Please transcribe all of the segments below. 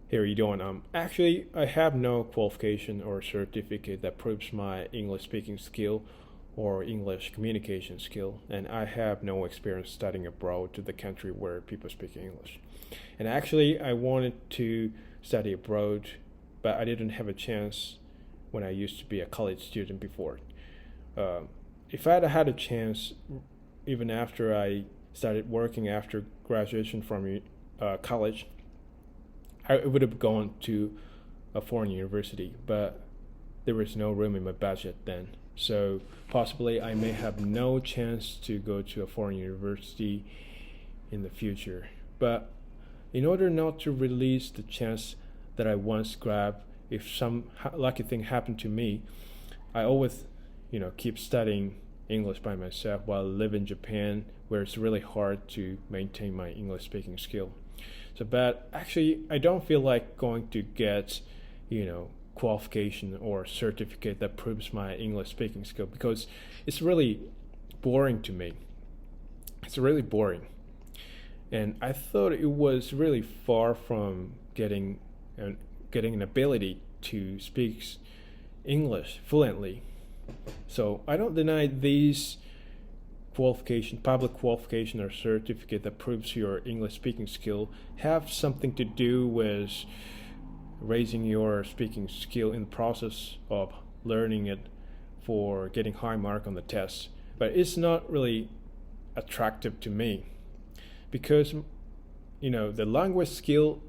Here you doing? Actually, I have no qualification or certificate that proves my English speaking skill or English communication skill, and I have no experience studying abroad to the country where people speak English. And actually, I wanted to study abroad, but I didn't have a chance when I used to be a college student before. Uh, if I'd had a chance, even after I started working after graduation from college, I would have gone to a foreign university, but there was no room in my budget then. So possibly I may have no chance to go to a foreign university in the future. But in order not to release the chance that I once grabbed, if some lucky thing happened to me, I always, keep studying English by myself while I live in Japan, where it's really hard to maintain my English speaking skill. So, but actually, I don't feel like going to get, qualification or certificate that proves my English speaking skill because it's really boring to me. It's really boring, and I thought it was really far from getting an ability to speak English fluently. So I don't deny these public qualification or certificate that proves your English speaking skill have something to do with raising your speaking skill in the process of learning it for getting high mark on the test. But it's not really attractive to me because the language skill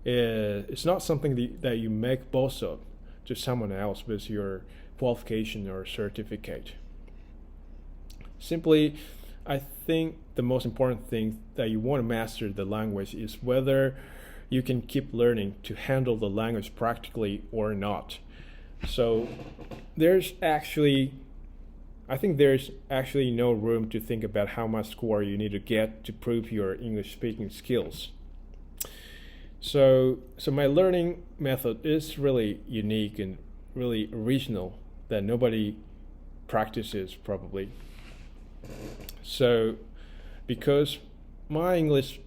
it's not something that you make boast of to someone else with your qualification or certificate. Simply, I think the most important thing that you want to master the language is whether you can keep learning to handle the language practically or not. So I think there's actually no room to think about how much score you need to get to prove your English speaking skills. So my learning method is really unique and really original that nobody practices probably. So because my English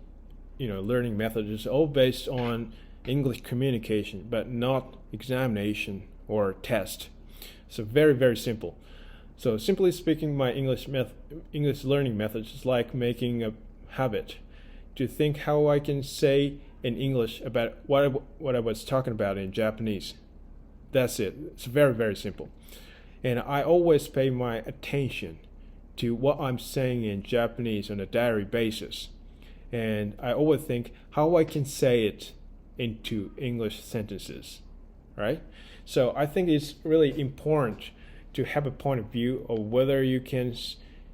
learning method is all based on English communication but not examination or test. So very very simple. So simply speaking, my English learning method is like making a habit to think how I can say in English about what I was talking about in Japanese. That's it. It's very very simple. And I always pay my attention to what I'm saying in Japanese on a daily basis. And I always think how I can say it into English sentences, right? So I think it's really important to have a point of view of whether you can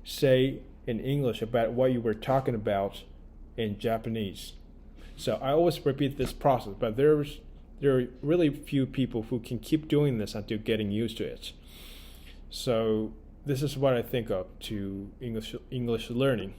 say in English about what you were talking about in Japanese. So I always repeat this process, but there are really few people who can keep doing this until getting used to it. So this is what I think of to English learning.